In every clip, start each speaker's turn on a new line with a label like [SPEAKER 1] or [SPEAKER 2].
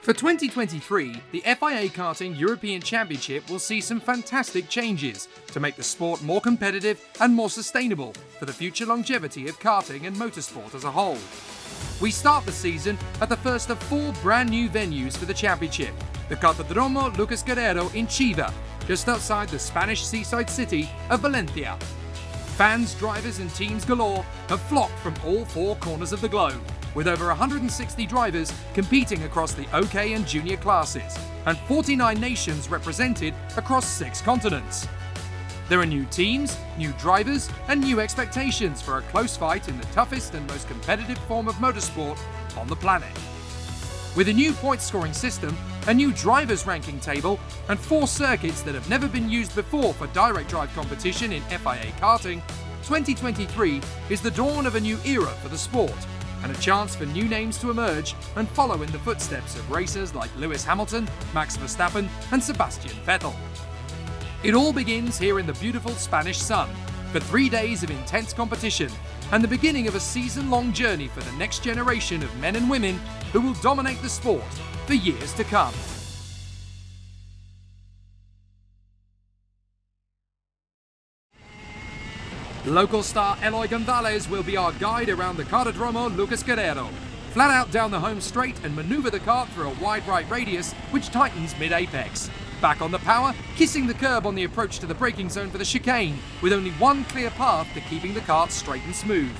[SPEAKER 1] For 2023, the FIA Karting European Championship will see some fantastic changes to make the sport more competitive and more sustainable for the future longevity of karting and motorsport as a whole. We start the season at the first of 4 brand new venues for the championship, the Kartodromo Lucas Guerrero in Chiva, just outside the Spanish seaside city of Valencia. Fans, drivers and teams galore have flocked from all 4 corners of the globe, with over 160 drivers competing across the OK and junior classes, and 49 nations represented across 6 continents. There are new teams, new drivers, and new expectations for a close fight in the toughest and most competitive form of motorsport on the planet. With a new point-scoring system, a new drivers' ranking table, and 4 circuits that have never been used before for direct drive competition in FIA Karting, 2023 is the dawn of a new era for the sport, and a chance for new names to emerge and follow in the footsteps of racers like Lewis Hamilton, Max Verstappen, and Sebastian Vettel. It all begins here in the beautiful Spanish sun, for 3 days of intense competition, and the beginning of a season-long journey for the next generation of men and women who will dominate the sport for years to come. Local star Eloy Gonzalez will be our guide around the Kartodromo Lucas Guerrero. Flat out down the home straight and manoeuvre the kart through a wide right radius which tightens mid-apex. Back on the power, kissing the curb on the approach to the braking zone for the chicane, with only one clear path to keeping the kart straight and smooth.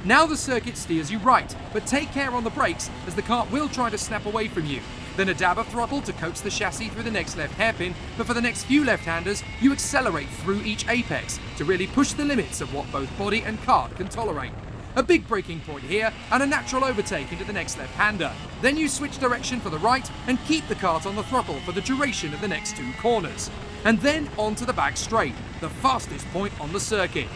[SPEAKER 1] Now the circuit steers you right, but take care on the brakes as the kart will try to snap away from you. Then a dab of throttle to coax the chassis through the next left hairpin, but for the next few left-handers, you accelerate through each apex to really push the limits of what both body and kart can tolerate. A big braking point here and a natural overtake into the next left-hander. Then you switch direction for the right and keep the kart on the throttle for the duration of the next 2 corners. And then onto the back straight, the fastest point on the circuit.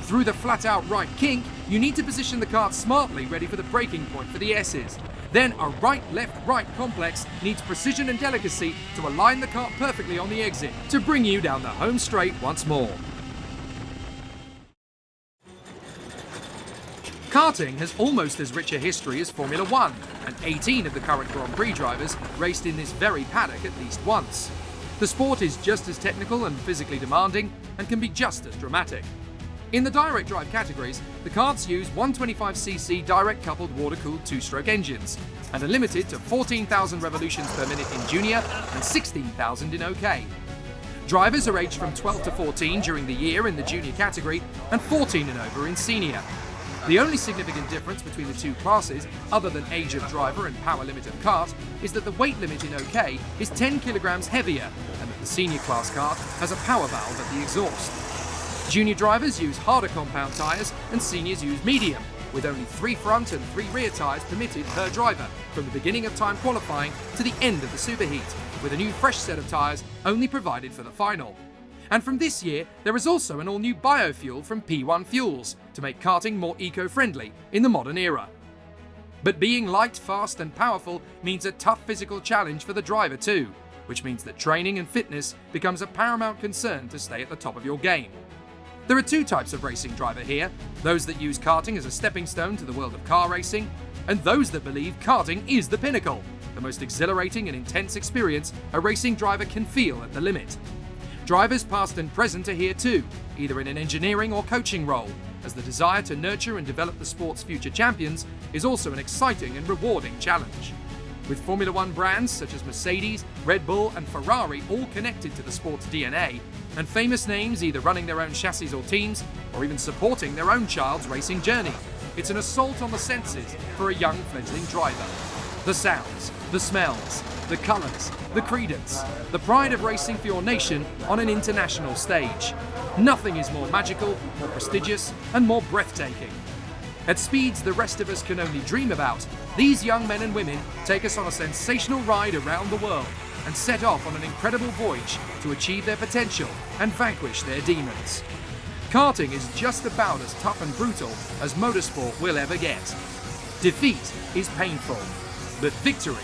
[SPEAKER 1] Through the flat-out right kink, you need to position the kart smartly ready for the braking point for the S's. Then a right-left-right complex needs precision and delicacy to align the kart perfectly on the exit to bring you down the home straight once more. Karting has almost as rich a history as Formula 1, and 18 of the current Grand Prix drivers raced in this very paddock at least once. The sport is just as technical and physically demanding, and can be just as dramatic. In the direct drive categories, the karts use 125cc direct-coupled water-cooled 2-stroke engines, and are limited to 14,000 revolutions per minute in junior and 16,000 in OK. Drivers are aged from 12 to 14 during the year in the junior category, and 14 and over in senior. The only significant difference between the 2 classes, other than age of driver and power limit of kart, is that the weight limit in OK is 10 kilograms heavier, and that the senior class kart has a power valve at the exhaust. Junior drivers use harder compound tyres and seniors use medium, with only 3 front and 3 rear tyres permitted per driver from the beginning of time qualifying to the end of the superheat, with a new fresh set of tyres only provided for the final. And from this year, there is also an all-new biofuel from P1 Fuels to make karting more eco-friendly in the modern era. But being light, fast and powerful means a tough physical challenge for the driver too, which means that training and fitness becomes a paramount concern to stay at the top of your game. There are 2 types of racing driver here, those that use karting as a stepping stone to the world of car racing, and those that believe karting is the pinnacle, the most exhilarating and intense experience a racing driver can feel at the limit. Drivers past and present are here too, either in an engineering or coaching role, as the desire to nurture and develop the sport's future champions is also an exciting and rewarding challenge. With Formula 1 brands such as Mercedes, Red Bull and Ferrari all connected to the sport's DNA, and famous names either running their own chassis or teams, or even supporting their own child's racing journey, it's an assault on the senses for a young fledgling driver. The sounds, the smells, the colours, the credence, the pride of racing for your nation on an international stage. Nothing is more magical, more prestigious, and more breathtaking. At speeds the rest of us can only dream about, these young men and women take us on a sensational ride around the world and set off on an incredible voyage to achieve their potential and vanquish their demons. Karting is just about as tough and brutal as motorsport will ever get. Defeat is painful, but victory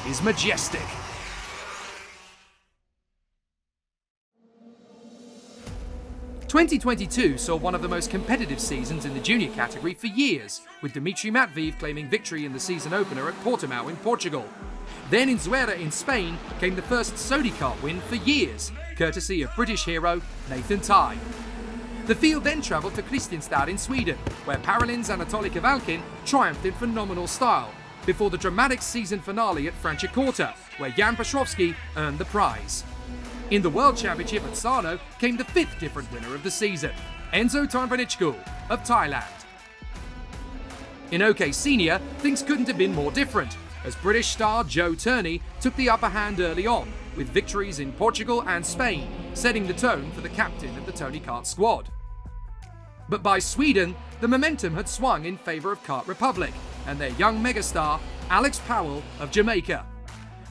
[SPEAKER 1] is majestic. "2022 saw one of the most competitive seasons in the junior category for years, with Dimitri Matveev claiming victory in the season opener at Portimao in Portugal. Then in Zuera in Spain came the first Sodi Kart win for years, courtesy of British hero Nathan Tye. The field then travelled to Kristianstad in Sweden, where Parolin's Anatoly Kavalkin triumphed in phenomenal style, before the dramatic season finale at Franciacorta, where Jan Przyrowski earned the prize. In the World Championship at Sarno came the fifth different winner of the season, Enzo Tarnvanichkul of Thailand. In OK Senior, things couldn't have been more different, as British star Joe Turney took the upper hand early on, with victories in Portugal and Spain, setting the tone for the captain of the Tony Kart squad. But by Sweden, the momentum had swung in favour of Kart Republic and their young megastar, Alex Powell of Jamaica.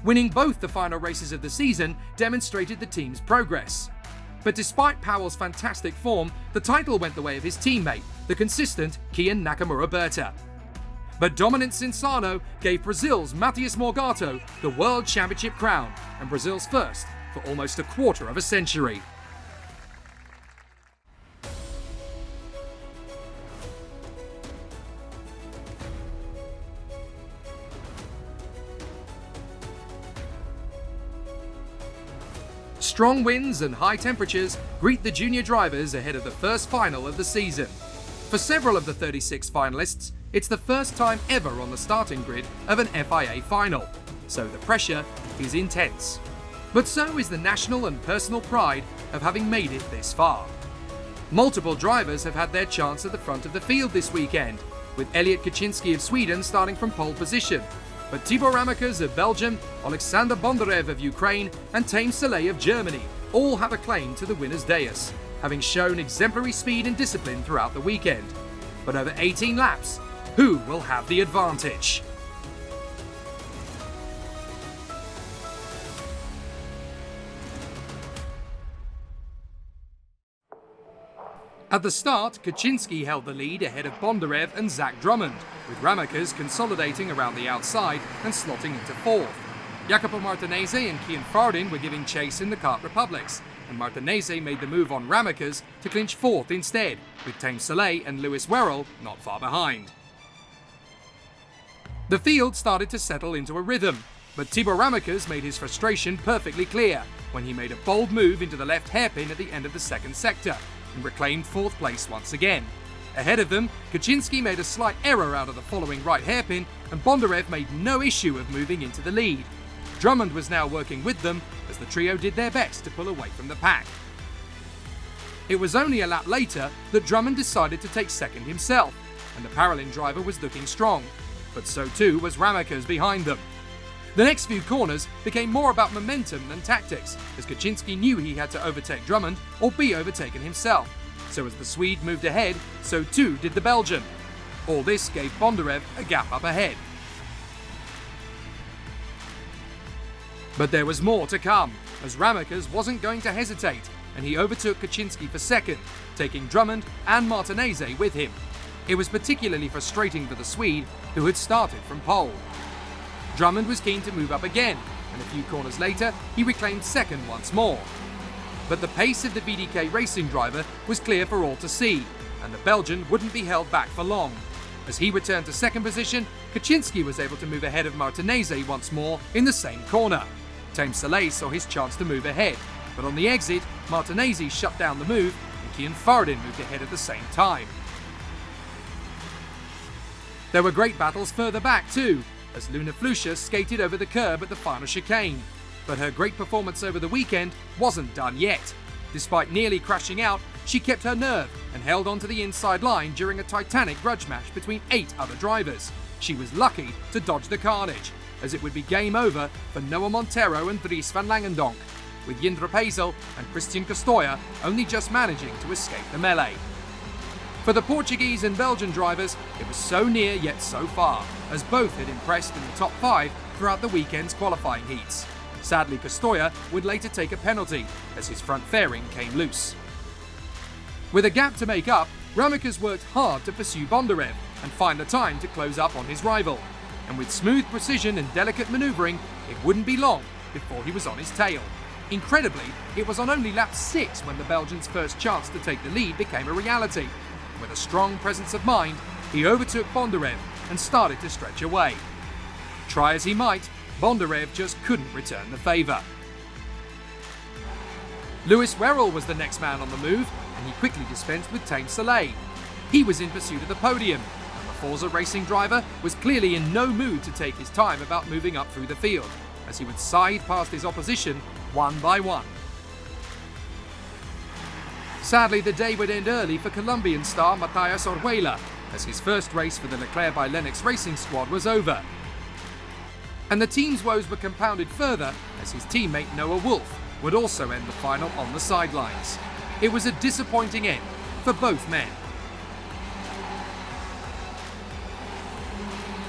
[SPEAKER 1] Winning both the final races of the season demonstrated the team's progress. But despite Powell's fantastic form, the title went the way of his teammate, the consistent Kian Nakamura-Berta. But dominance in Sarno gave Brazil's Matias Morgado the World Championship crown, and Brazil's first for almost a quarter of a century. Strong winds and high temperatures greet the junior drivers ahead of the first final of the season. For several of the 36 finalists, it's the first time ever on the starting grid of an FIA final, so the pressure is intense. But so is the national and personal pride of having made it this far. Multiple drivers have had their chance at the front of the field this weekend, with Elliot Kaczynski of Sweden starting from pole position. But Thibaut Ramaekers of Belgium, Oleksandr Bondarev of Ukraine, and Taym Saleh of Germany all have a claim to the winner's dais, having shown exemplary speed and discipline throughout the weekend. But over 18 laps, who will have the advantage? At the start, Kaczynski held the lead ahead of Bondarev and Zach Drummond, with Ramaekers consolidating around the outside and slotting into fourth. Jacopo Martinez and Kian Fardin were giving chase in the Kart Republics, and Martinez made the move on Ramaekers to clinch fourth instead, with Taym Saleh and Lewis Wherrell not far behind. The field started to settle into a rhythm, but Thibaut Ramaekers made his frustration perfectly clear when he made a bold move into the left hairpin at the end of the second sector, and reclaimed fourth place once again. Ahead of them, Kaczynski made a slight error out of the following right hairpin, and Bondarev made no issue of moving into the lead. Drummond was now working with them as the trio did their best to pull away from the pack. It was only a lap later that Drummond decided to take second himself, and the Parolin driver was looking strong, but so too was Ramaekers behind them. The next few corners became more about momentum than tactics, as Kaczynski knew he had to overtake Drummond or be overtaken himself. So as the Swede moved ahead, so too did the Belgian. All this gave Bondarev a gap up ahead. But there was more to come, as Ramaekers wasn't going to hesitate, and he overtook Kaczynski for second, taking Drummond and Martinez with him. It was particularly frustrating for the Swede, who had started from pole. Drummond was keen to move up again, and a few corners later, he reclaimed second once more. But the pace of the VDK Racing driver was clear for all to see, and the Belgian wouldn't be held back for long. As he returned to second position, Kaczynski was able to move ahead of Martinez once more in the same corner. Taym Saleh saw his chance to move ahead, but on the exit, Martinez shut down the move, and Kian Fardin moved ahead at the same time. There were great battles further back too, as Luna Flusha skated over the curb at the final chicane. But her great performance over the weekend wasn't done yet. Despite nearly crashing out, she kept her nerve and held on to the inside line during a titanic grudge match between 8 other drivers. She was lucky to dodge the carnage, as it would be game over for Noah Montero and Dries van Langendonk, with Jindra Pezel and Christian Costoya only just managing to escape the melee. For the Portuguese and Belgian drivers, it was so near yet so far, as both had impressed in the top 5 throughout the weekend's qualifying heats. Sadly, Costoya would later take a penalty, as his front fairing came loose. With a gap to make up, Ramaekers worked hard to pursue Bondarev and find the time to close up on his rival. And with smooth precision and delicate manoeuvring, it wouldn't be long before he was on his tail. Incredibly, it was on only lap 6 when the Belgian's first chance to take the lead became a reality. With a strong presence of mind, he overtook Bondarev and started to stretch away. Try as he might, Bondarev just couldn't return the favour. Lewis Wherrell was the next man on the move, and he quickly dispensed with Taym Saleh. He was in pursuit of the podium, and the Forza Racing driver was clearly in no mood to take his time about moving up through the field, as he would scythe past his opposition one by one. Sadly, the day would end early for Colombian star Matías Orihuela, as his first race for the Leclerc by Lennox Racing squad was over. And the team's woes were compounded further as his teammate Noah Wolff would also end the final on the sidelines. It was a disappointing end for both men.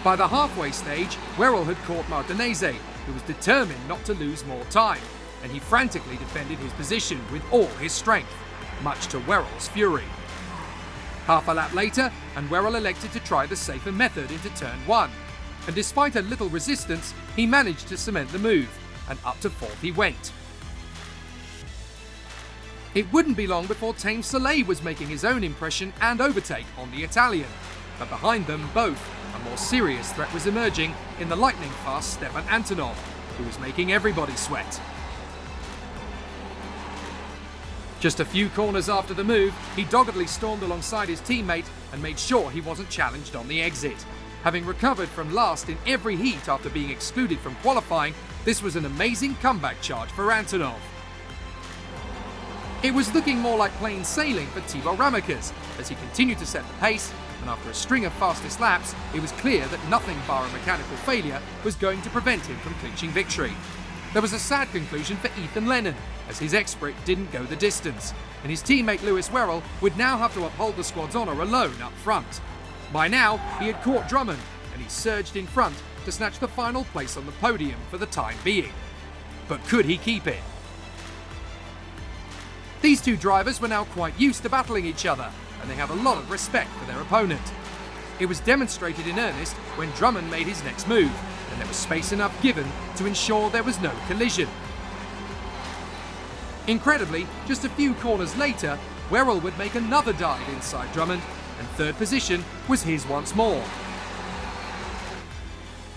[SPEAKER 1] By the halfway stage, Wherrell had caught Martinez, who was determined not to lose more time, and he frantically defended his position with all his strength, much to Wherrell's fury. Half a lap later, and Wherrell elected to try the safer method into turn 1, and despite a little resistance, he managed to cement the move, and up to 4th he went. It wouldn't be long before Taym Saleh was making his own impression and overtake on the Italian, but behind them both, a more serious threat was emerging in the lightning-fast Stefan Antonov, who was making everybody sweat. Just a few corners after the move, he doggedly stormed alongside his teammate and made sure he wasn't challenged on the exit. Having recovered from last in every heat after being excluded from qualifying, this was an amazing comeback charge for Antonov. It was looking more like plain sailing for Thibaut Ramaekers as he continued to set the pace, and after a string of fastest laps, it was clear that nothing bar a mechanical failure was going to prevent him from clinching victory. There was a sad conclusion for Ethan Lennon, as his expert didn't go the distance, and his teammate Lewis Wherrell would now have to uphold the squad's honour alone up front. By now, he had caught Drummond, and he surged in front to snatch the final place on the podium for the time being. But could he keep it? These two drivers were now quite used to battling each other, and they have a lot of respect for their opponent. It was demonstrated in earnest when Drummond made his next move, and there was space enough given to ensure there was no collision. Incredibly, just a few corners later, Wherrell would make another dive inside Drummond, and third position was his once more.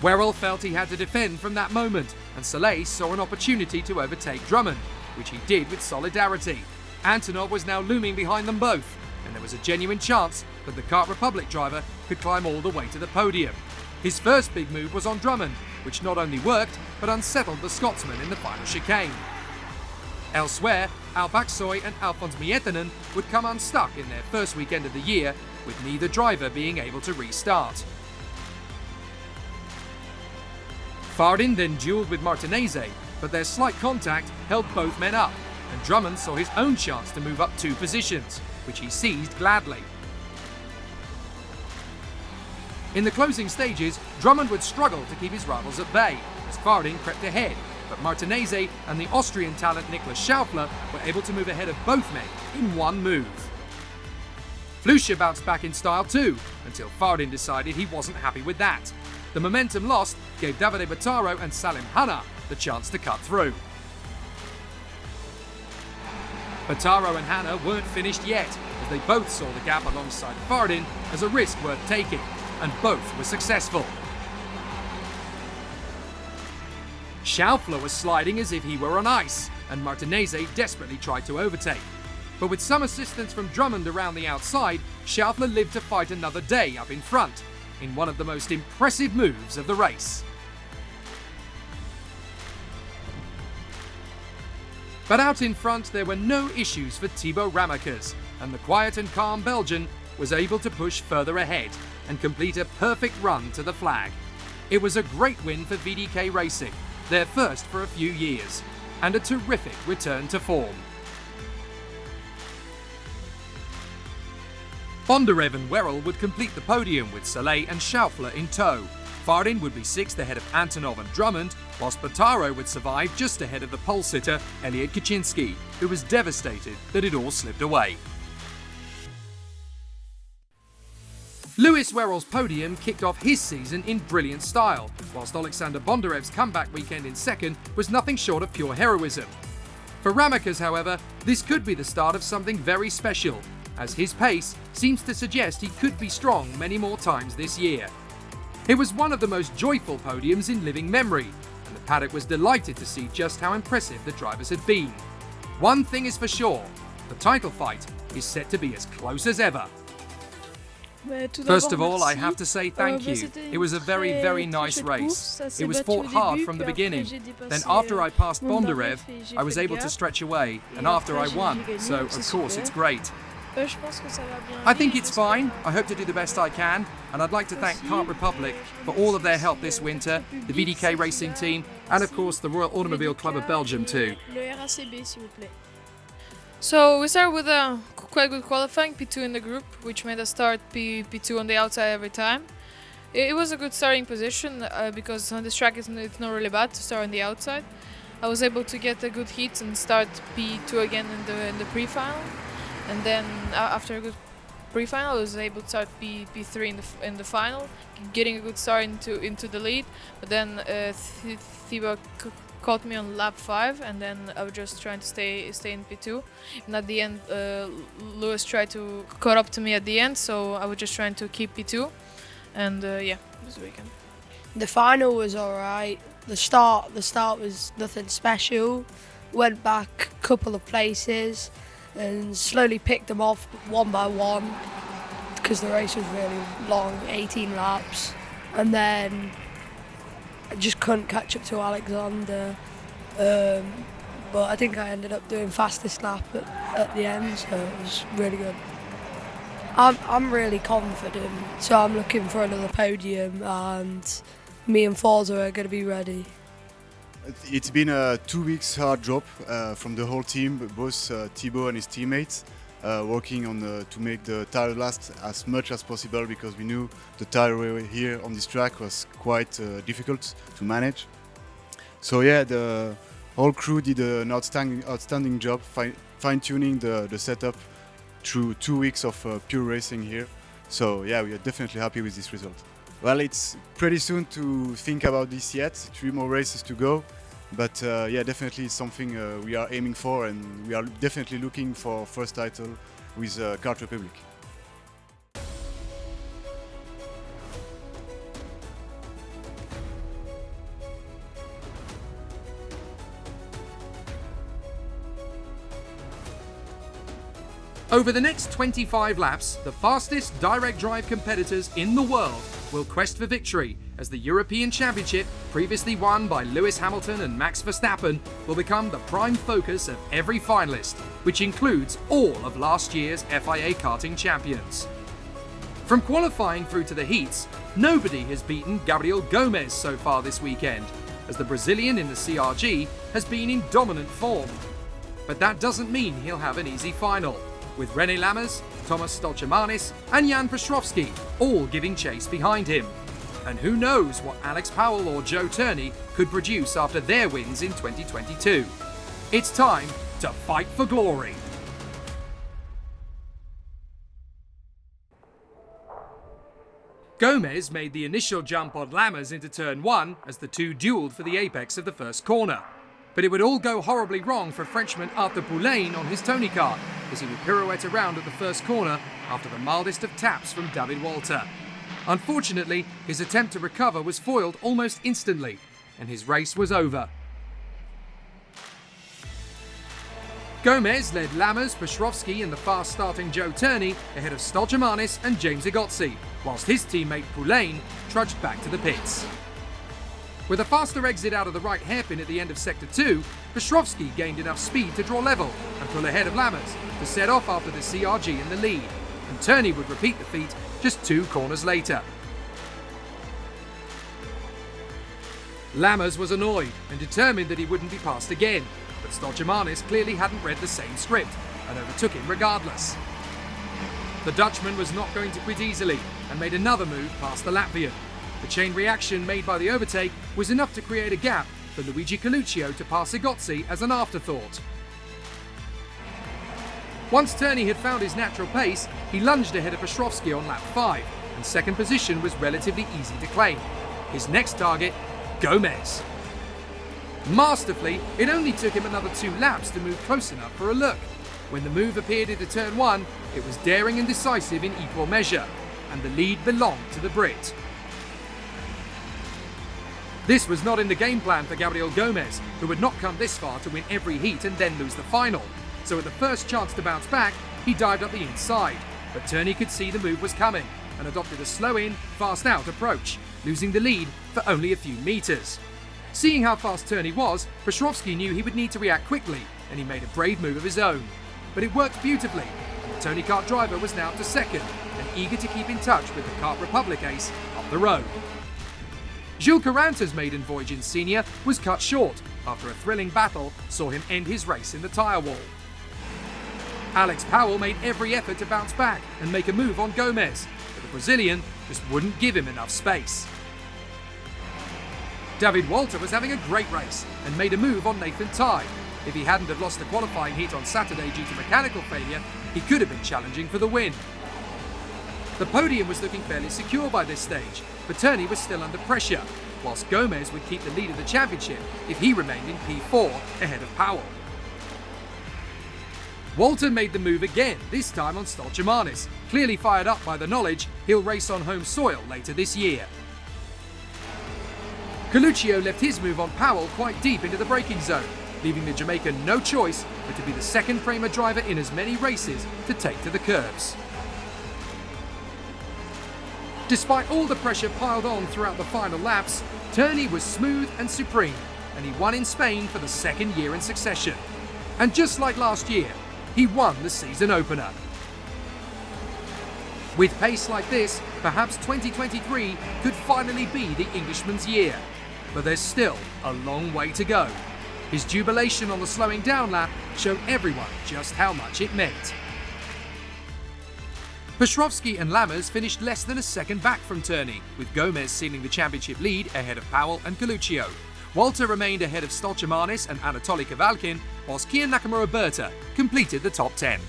[SPEAKER 1] Wherrell felt he had to defend from that moment, and Saleh saw an opportunity to overtake Drummond, which he did with solidarity. Antonov was now looming behind them both, and there was a genuine chance that the Kart Republic driver could climb all the way to the podium. His first big move was on Drummond, which not only worked, but unsettled the Scotsman in the final chicane. Elsewhere, Al-Baksoy and Alphonse Mietinen would come unstuck in their first weekend of the year, with neither driver being able to restart. Fardin then duelled with Martinez, but their slight contact held both men up, and Drummond saw his own chance to move up 2 positions, which he seized gladly. In the closing stages, Drummond would struggle to keep his rivals at bay, as Fardin crept ahead, but Martinez and the Austrian talent Niklas Schaufler were able to move ahead of both men in one move. Flusha bounced back in style too, until Fardin decided he wasn't happy with that. The momentum lost gave Davide Bottaro and Salim Hanna the chance to cut through. Bottaro and Hanna weren't finished yet, as they both saw the gap alongside Fardin as a risk worth taking, and both were successful. Schaufler was sliding as if he were on ice, and Martinez desperately tried to overtake. But with some assistance from Drummond around the outside, Schaufler lived to fight another day up in front, in one of the most impressive moves of the race. But out in front there were no issues for Thibaut Ramaekers, and the quiet and calm Belgian was able to push further ahead and complete a perfect run to the flag. It was a great win for VDK Racing, their first for a few years, and a terrific return to form. Bondarev and Wherrell would complete the podium with Saleh and Schaufler in tow. Fardin would be 6th ahead of Antonov and Drummond, whilst Bottaro would survive just ahead of the pole sitter Elliot Kaczynski, who was devastated that it all slipped away. Lewis Wherrell's podium kicked off his season in brilliant style, whilst Oleksandr Bondarev's comeback weekend in second was nothing short of pure heroism. For Ramaekers, however, this could be the start of something very special, as his pace seems to suggest he could be strong many more times this year. It was one of the most joyful podiums in living memory, and and the paddock was delighted to see just how impressive the drivers had been. One thing is for sure, the title fight is set to be as close as ever. First of all, I have to say thank you. It was a very nice race. It was fought hard from the beginning. Then after I passed Bondarev, I was able to stretch away, and after I won, so of course it's great. I think it's fine. I hope to do the best I can, and I'd like to thank Kart Republic for all of their help this winter, the VDK Racing team, and of course the Royal Automobile Club of Belgium too.
[SPEAKER 2] So we started with a quite good qualifying, P2 in the group, which made us start P2 on the outside every time. It was a good starting position because on this track it's not really bad to start on the outside. I was able to get a good heat and start P2 again in the pre-final, and then after a good pre-final I was able to start P3 in the final, getting a good start into the lead. But then Thibaut caught me on lap 5, and then I was just trying to stay in P2. And at the end, Lewis tried to caught up to me at the end, so I was just trying to keep P2. And yeah, it was the weekend.
[SPEAKER 3] The final was alright. The start was nothing special. Went back a couple of places and slowly picked them off one by one because the race was really long, 18 laps. And then I just couldn't catch up to Alexander, but I think I ended up doing fastest lap at the end, so it was really good. I'm really confident, so I'm looking for another podium, and me and Forza are going to be ready.
[SPEAKER 4] It's been a 2 weeks hard job from the whole team, both Thibaut and his teammates, working on to make the tire last as much as possible, because we knew the tire wear here on this track was quite difficult to manage. So yeah, the whole crew did an outstanding job fine-tuning the setup through 2 weeks of pure racing here. So yeah, we are definitely happy with this result. Well, it's pretty soon to think about this yet, 3 more races to go. But yeah, definitely it's something we are aiming for, and we are definitely looking for first title with Kart Republic.
[SPEAKER 1] Over the next 25 laps, the fastest direct drive competitors in the world will quest for victory, as the European Championship, previously won by Lewis Hamilton and Max Verstappen, will become the prime focus of every finalist, which includes all of last year's FIA Karting champions. From qualifying through to the heats, nobody has beaten Gabriel Gomez so far this weekend, as the Brazilian in the CRG has been in dominant form. But that doesn't mean he'll have an easy final, with Rene Lammers, Thomas Stoltjemanis and Jan Przyrowski all giving chase behind him. And who knows what Alex Powell or Joe Turney could produce after their wins in 2022. It's time to fight for glory. Gomez made the initial jump on Lammers into turn 1 as the two duelled for the apex of the first corner. But it would all go horribly wrong for Frenchman Arthur Poulain on his Tony kart, as he would pirouette around at the first corner after the mildest of taps from David Walter. Unfortunately, his attempt to recover was foiled almost instantly, and his race was over. Gomez led Lammers, Przyrowski and the fast-starting Joe Turney ahead of Stoltjemanis and James Igozzi, whilst his teammate Poulain trudged back to the pits. With a faster exit out of the right hairpin at the end of Sector 2, Przyrowski gained enough speed to draw level and pull ahead of Lammers to set off after the CRG in the lead, and Turney would repeat the feat just 2 corners later. Lammers was annoyed and determined that he wouldn't be passed again, but Stoltjemanis clearly hadn't read the same script and overtook him regardless. The Dutchman was not going to quit easily and made another move past the Latvian. The chain reaction made by the overtake was enough to create a gap for Luigi Coluccio to pass Igozzi as an afterthought. Once Turney had found his natural pace, he lunged ahead of Przyrowski on lap 5, and second position was relatively easy to claim. His next target, Gomez. Masterfully, it only took him another 2 laps to move close enough for a look. When the move appeared into turn 1, it was daring and decisive in equal measure, and the lead belonged to the Brit. This was not in the game plan for Gabriel Gomez, who had not come this far to win every heat and then lose the final. So at the first chance to bounce back, he dived up the inside. But Turney could see the move was coming and adopted a slow-in, fast-out approach, losing the lead for only a few metres. Seeing how fast Turney was, Przyrowski knew he would need to react quickly, and he made a brave move of his own. But it worked beautifully, and the Tony Kart driver was now to second, and eager to keep in touch with the Kart Republic ace up the road. Jules Caranta's maiden voyage in senior was cut short after a thrilling battle saw him end his race in the tyre wall. Alex Powell made every effort to bounce back and make a move on Gomez, but the Brazilian just wouldn't give him enough space. David Walter was having a great race and made a move on Nathan Tighe. If he hadn't have lost the qualifying heat on Saturday due to mechanical failure, he could have been challenging for the win. The podium was looking fairly secure by this stage, but Turney was still under pressure, whilst Gomez would keep the lead of the championship if he remained in P4 ahead of Powell. Walter made the move again, this time on Stolchemanis, clearly fired up by the knowledge he'll race on home soil later this year. Coluccio left his move on Powell quite deep into the braking zone, leaving the Jamaican no choice but to be the second Prema driver in as many races to take to the curbs. Despite all the pressure piled on throughout the final laps, Turney was smooth and supreme, and he won in Spain for the second year in succession. And just like last year, he won the season opener. With pace like this, perhaps 2023 could finally be the Englishman's year. But there's still a long way to go. His jubilation on the slowing down lap showed everyone just how much it meant. Przyrowski and Lammers finished less than a second back from Turney, with Gomez sealing the championship lead ahead of Powell and Coluccio. Walter remained ahead of Stolchemanis and Anatoly Kavalkin, whilst Kian Nakamura Berta completed the top 10.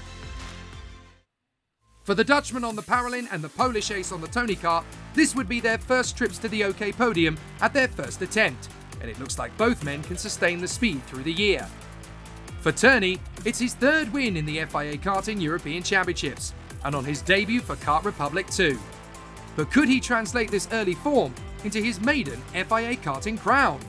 [SPEAKER 1] For the Dutchman on the Parolin and the Polish ace on the Tony Kart, this would be their first trips to the OK podium at their first attempt, and it looks like both men can sustain the speed through the year. For Turney, it's his third win in the FIA Karting European Championships, and on his debut for Kart Republic 2. But could he translate this early form into his maiden FIA Karting crown?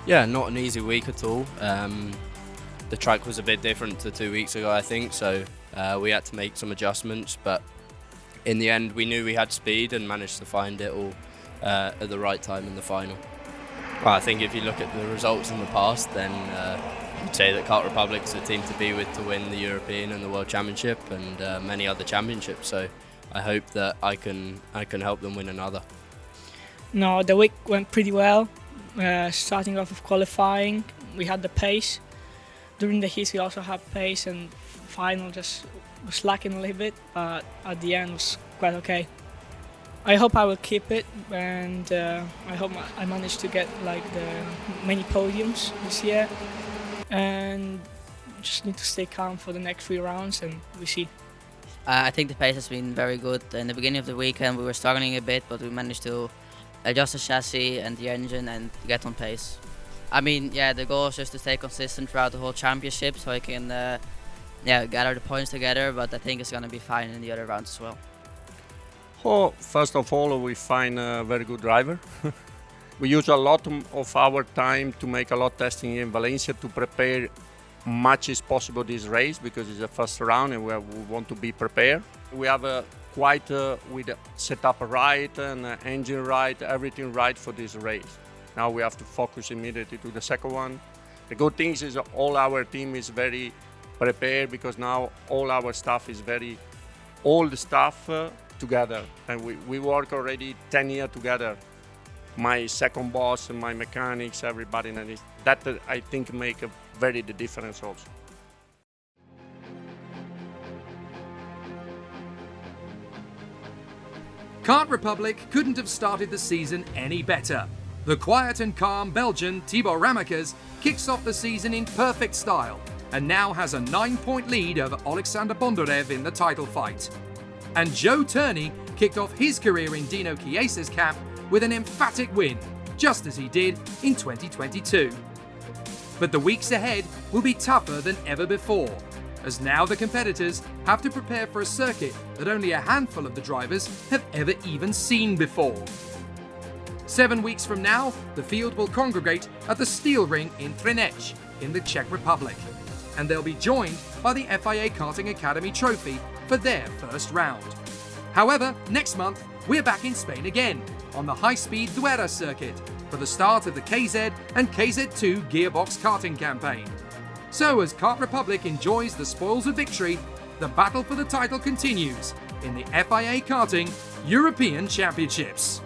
[SPEAKER 5] Yeah, not an easy week at all. The track was a bit different to 2 weeks ago, I think, so we had to make some adjustments, but in the end we knew we had speed and managed to find it all at the right time in the final. Well, I think if you look at the results in the past, then you'd say that Kart Republic's a team to be with to win the European and the World Championship and many other championships, so I hope that I can help them win another.
[SPEAKER 6] No, the week went pretty well. Starting off with qualifying, we had the pace. During the heats we also had pace, and final just was lacking a little bit, but at the end was quite okay. I hope I will keep it, and I hope I manage to get like the many podiums this year, and just need to stay calm for the next 3 rounds and we see.
[SPEAKER 7] I think the pace has been very good. In the beginning of the weekend we were struggling a bit, but we managed to adjust the chassis and the engine and get on pace. I mean, yeah, the goal is just to stay consistent throughout the whole championship so I can gather the points together, but I think it's going to be fine in the other rounds as well.
[SPEAKER 8] Oh, first of all, we find a very good driver. We use a lot of our time to make a lot of testing in Valencia to prepare much as possible this race, because it's the first round and we want to be prepared. We have with setup right and engine right, everything right for this race. Now we have to focus immediately to the second one. The good thing is all our team is very prepared, because now all our staff is all the staff together, and we work already 10 years together. My second boss and my mechanics, everybody, and that I think make a very the difference also.
[SPEAKER 1] Kart Republic couldn't have started the season any better. The quiet and calm Belgian Thibaut Ramaekers kicks off the season in perfect style and now has a 9-point lead over Oleksandr Bondarev in the title fight. And Joe Turney kicked off his career in Dino Chiesa's camp with an emphatic win, just as he did in 2022. But the weeks ahead will be tougher than ever before, as now the competitors have to prepare for a circuit that only a handful of the drivers have ever even seen before. 7 weeks from now, the field will congregate at the Steel Ring in Třinec in the Czech Republic, and they'll be joined by the FIA Karting Academy trophy for their first round. However, next month, we're back in Spain again, on the high-speed Duera circuit, for the start of the KZ and KZ2 gearbox karting campaign. So as Kart Republic enjoys the spoils of victory, the battle for the title continues in the FIA Karting European Championships.